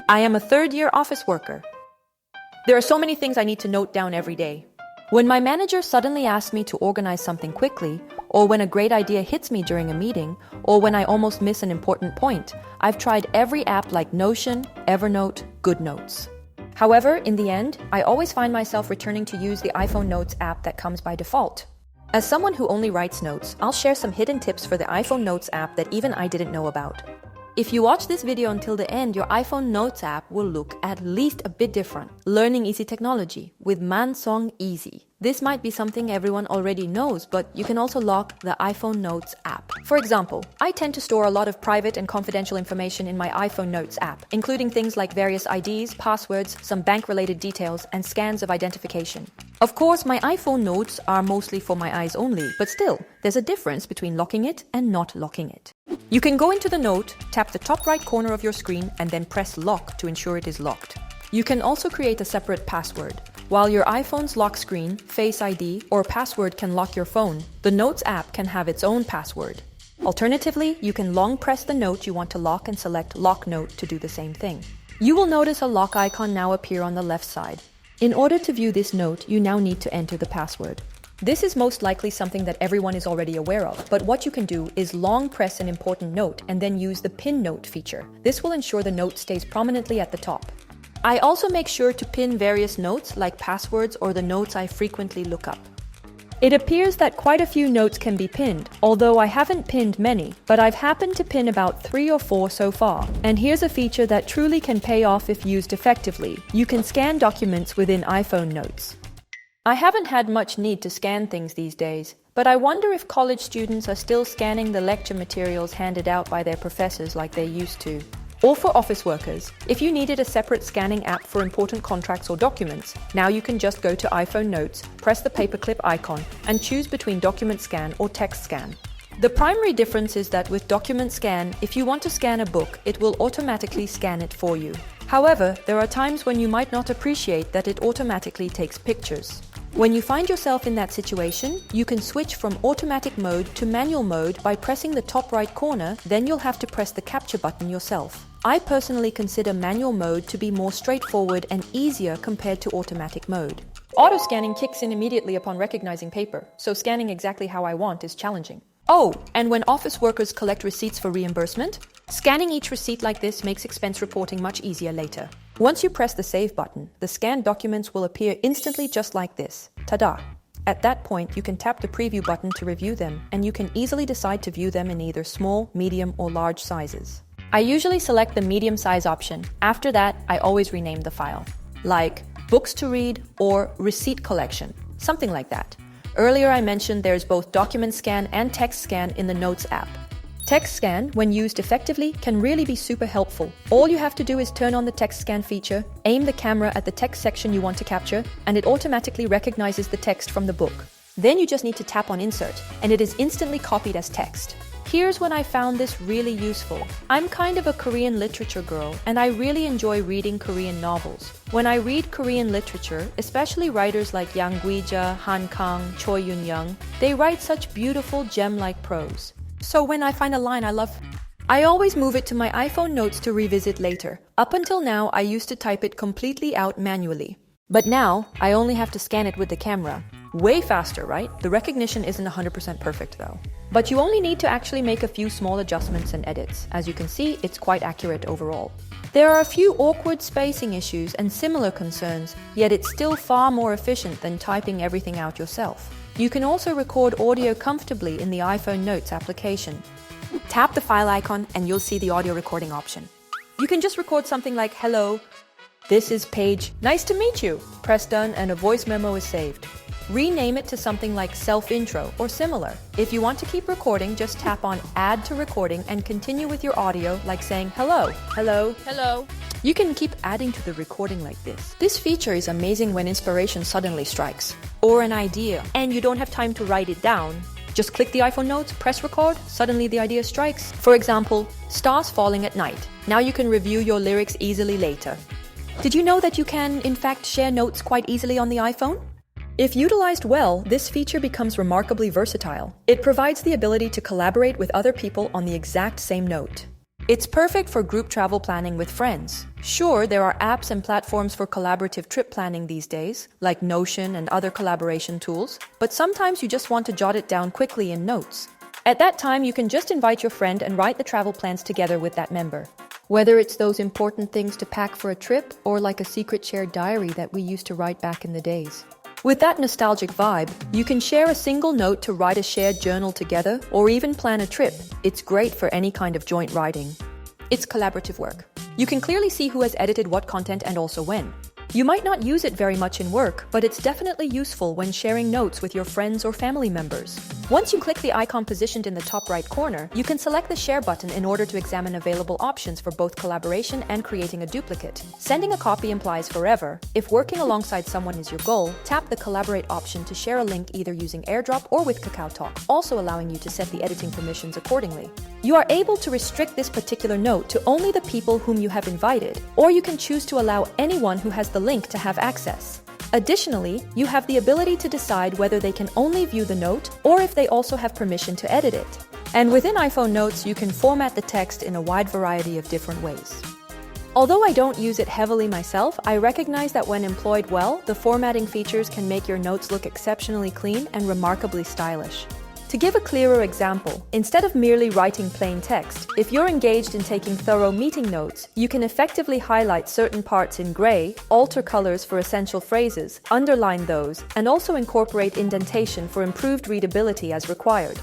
I am a third-year office worker. There are so many things I need to note down every day. When my manager suddenly asks me to organize something quickly, or when a great idea hits me during a meeting, or when I almost miss an important point, I've tried every app like Notion, Evernote, GoodNotes. However, in the end, I always find myself returning to use the iPhone Notes app that comes by default. As someone who only writes notes, I'll share some hidden tips for the iPhone Notes app that even I didn't know about. If you watch this video until the end, your iPhone Notes app will look at least a bit different. Learning easy technology with Mansong Easy. This might be something everyone already knows, but you can also lock the iPhone Notes app. For example, I tend to store a lot of private and confidential information in my iPhone Notes app, including things like various IDs, passwords, some bank-related details, and scans of identification. Of course, my iPhone Notes are mostly for my eyes only, but still, there's a difference between locking it and not locking it. You can go into the note, tap the top right corner of your screen, and then press lock to ensure it is locked. You can also create a separate password. While your iPhone's lock screen, Face ID, or password can lock your phone, the Notes app can have its own password. Alternatively, you can long press the note you want to lock and select Lock Note to do the same thing. You will notice a lock icon now appear on the left side. In order to view this note, you now need to enter the password. This is most likely something that everyone is already aware of, but what you can do is long press an important note and then use the pin note feature. This will ensure the note stays prominently at the top. I also make sure to pin various notes like passwords or the notes I frequently look up. It appears that quite a few notes can be pinned, although I haven't pinned many, but I've happened to pin about 3 or 4 so far. And here's a feature that truly can pay off if used effectively. You can scan documents within iPhone Notes. I haven't had much need to scan things these days, but I wonder if college students are still scanning the lecture materials handed out by their professors like they used to. Or for office workers, if you needed a separate scanning app for important contracts or documents, now you can just go to iPhone Notes, press the paperclip icon, and choose between Document Scan or Text Scan. The primary difference is that with Document Scan, if you want to scan a book, it will automatically scan it for you. However, there are times when you might not appreciate that it automatically takes pictures. When you find yourself in that situation, you can switch from automatic mode to manual mode by pressing the top right corner, then you'll have to press the capture button yourself. I personally consider manual mode to be more straightforward and easier compared to automatic mode. Auto-scanning kicks in immediately upon recognizing paper, so scanning exactly how I want is challenging. Oh, and when office workers collect receipts for reimbursement, scanning each receipt like this makes expense reporting much easier later. Once you press the Save button, the scanned documents will appear instantly just like this. Ta-da! At that point, you can tap the Preview button to review them, and you can easily decide to view them in either small, medium, or large sizes. I usually select the medium size option. After that, I always rename the file. Like Books to Read or Receipt Collection, something like that. Earlier I mentioned there's both Document Scan and Text Scan in the Notes app. Text Scan, when used effectively, can really be super helpful. All you have to do is turn on the Text Scan feature, aim the camera at the text section you want to capture, and it automatically recognizes the text from the book. Then you just need to tap on Insert, and it is instantly copied as text. Here's when I found this really useful. I'm kind of a Korean literature girl, and I really enjoy reading Korean novels. When I read Korean literature, especially writers like Yang Guija, Han Kang, Choi Yun-young, they write such beautiful gem-like prose. So when I find a line I love, I always move it to my iPhone Notes to revisit later. Up until now, I used to type it completely out manually. But now, I only have to scan it with the camera. Way faster, right? The recognition isn't 100% perfect though. But you only need to actually make a few small adjustments and edits. As you can see, it's quite accurate overall. There are a few awkward spacing issues and similar concerns, yet it's still far more efficient than typing everything out yourself. You can also record audio comfortably in the iPhone Notes application. Tap the file icon and you'll see the audio recording option. You can just record something like, "Hello, this is Paige. Nice to meet you." Press done and a voice memo is saved. Rename it to something like self-intro or similar. If you want to keep recording, just tap on Add to Recording and continue with your audio like saying hello, hello, hello. You can keep adding to the recording like this. This feature is amazing when inspiration suddenly strikes, or an idea, and you don't have time to write it down. Just click the iPhone Notes, press record, suddenly the idea strikes. For example, Stars Falling at Night. Now you can review your lyrics easily later. Did you know that you can, in fact, share notes quite easily on the iPhone? If utilized well, this feature becomes remarkably versatile. It provides the ability to collaborate with other people on the exact same note. It's perfect for group travel planning with friends. Sure, there are apps and platforms for collaborative trip planning these days, like Notion and other collaboration tools, but sometimes you just want to jot it down quickly in notes. At that time, you can just invite your friend and write the travel plans together with that member. Whether it's those important things to pack for a trip or like a secret shared diary that we used to write back in the days. With that nostalgic vibe, you can share a single note to write a shared journal together or even plan a trip. It's great for any kind of joint writing. It's collaborative work. You can clearly see who has edited what content and also when. You might not use it very much in work, but it's definitely useful when sharing notes with your friends or family members. Once you click the icon positioned in the top right corner, you can select the Share button in order to examine available options for both collaboration and creating a duplicate. Sending a copy implies forever. If working alongside someone is your goal, tap the Collaborate option to share a link either using AirDrop or with KakaoTalk, also allowing you to set the editing permissions accordingly. You are able to restrict this particular note to only the people whom you have invited, or you can choose to allow anyone who has the link to have access. Additionally, you have the ability to decide whether they can only view the note or if they also have permission to edit it. And within iPhone Notes, you can format the text in a wide variety of different ways. Although I don't use it heavily myself, I recognize that when employed well, the formatting features can make your notes look exceptionally clean and remarkably stylish. To give a clearer example, instead of merely writing plain text, if you're engaged in taking thorough meeting notes, you can effectively highlight certain parts in gray, alter colors for essential phrases, underline those, and also incorporate indentation for improved readability as required.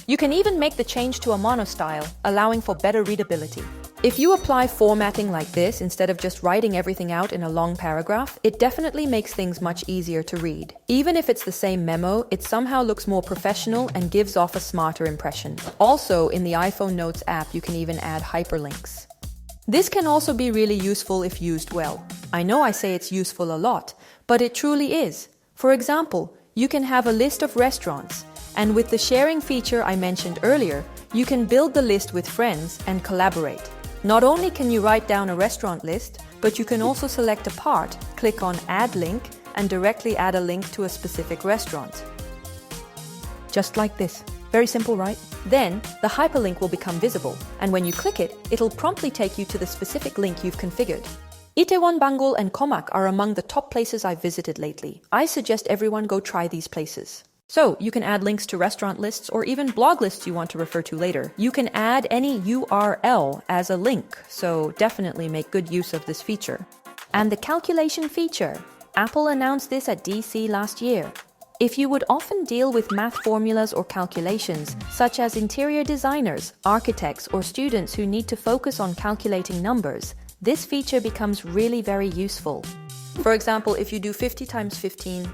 You can even make the change to a monostyle, allowing for better readability. If you apply formatting like this instead of just writing everything out in a long paragraph, it definitely makes things much easier to read. Even if it's the same memo, it somehow looks more professional and gives off a smarter impression. Also, in the iPhone Notes app, you can even add hyperlinks. This can also be really useful if used well. I know I say it's useful a lot, but it truly is. For example, you can have a list of restaurants, and with the sharing feature I mentioned earlier, you can build the list with friends and collaborate. Not only can you write down a restaurant list, but you can also select a part, click on Add Link, and directly add a link to a specific restaurant. Just like this. Very simple, right? Then, the hyperlink will become visible, and when you click it, it'll promptly take you to the specific link you've configured. Itaewon Bangul and Komak are among the top places I've visited lately. I suggest everyone go try these places. So, you can add links to restaurant lists or even blog lists you want to refer to later. You can add any URL as a link, so definitely make good use of this feature. And the calculation feature. Apple announced this at DC last year. If you would often deal with math formulas or calculations, such as interior designers, architects, or students who need to focus on calculating numbers, this feature becomes really very useful. For example, if you do 50 times 15,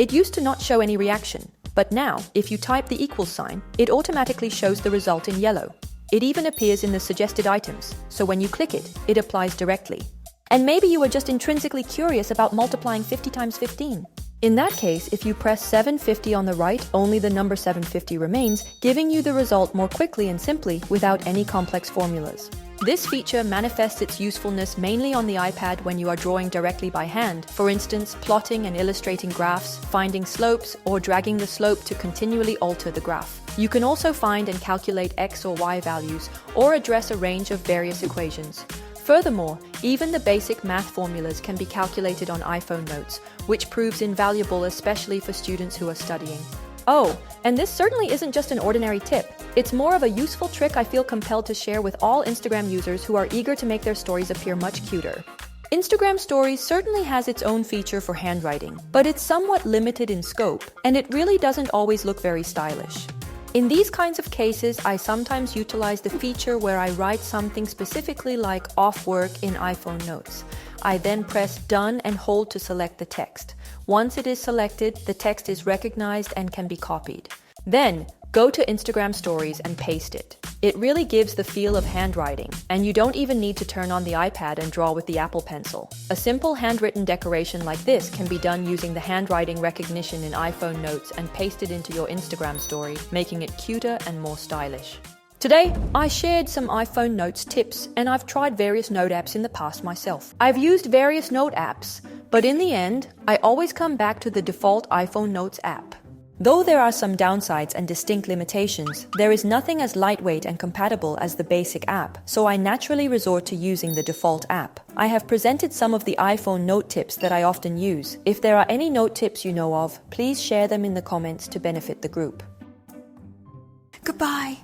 it used to not show any reaction, but now, if you type the equal sign, it automatically shows the result in yellow. It even appears in the suggested items, so when you click it, it applies directly. And maybe you are just intrinsically curious about multiplying 50 times 15. In that case, if you press 750 on the right, only the number 750 remains, giving you the result more quickly and simply without any complex formulas. This feature manifests its usefulness mainly on the iPad when you are drawing directly by hand, for instance, plotting and illustrating graphs, finding slopes, or dragging the slope to continually alter the graph. You can also find and calculate X or Y values, or address a range of various equations. Furthermore, even the basic math formulas can be calculated on iPhone Notes, which proves invaluable especially for students who are studying. Oh, and this certainly isn't just an ordinary tip. It's more of a useful trick I feel compelled to share with all Instagram users who are eager to make their stories appear much cuter. Instagram Stories certainly has its own feature for handwriting, but it's somewhat limited in scope, and it really doesn't always look very stylish. In these kinds of cases, I sometimes utilize the feature where I write something specifically like off work in iPhone Notes. I then press Done and hold to select the text. Once it is selected, the text is recognized and can be copied. Then, go to Instagram Stories and paste it. It really gives the feel of handwriting, and you don't even need to turn on the iPad and draw with the Apple Pencil. A simple handwritten decoration like this can be done using the handwriting recognition in iPhone Notes and pasted into your Instagram story, making it cuter and more stylish. Today, I shared some iPhone Notes tips, and I've tried various note apps in the past myself. I've used various note apps, but in the end, I always come back to the default iPhone Notes app. Though there are some downsides and distinct limitations, there is nothing as lightweight and compatible as the basic app, so I naturally resort to using the default app. I have presented some of the iPhone note tips that I often use. If there are any note tips you know of, please share them in the comments to benefit the group. Goodbye.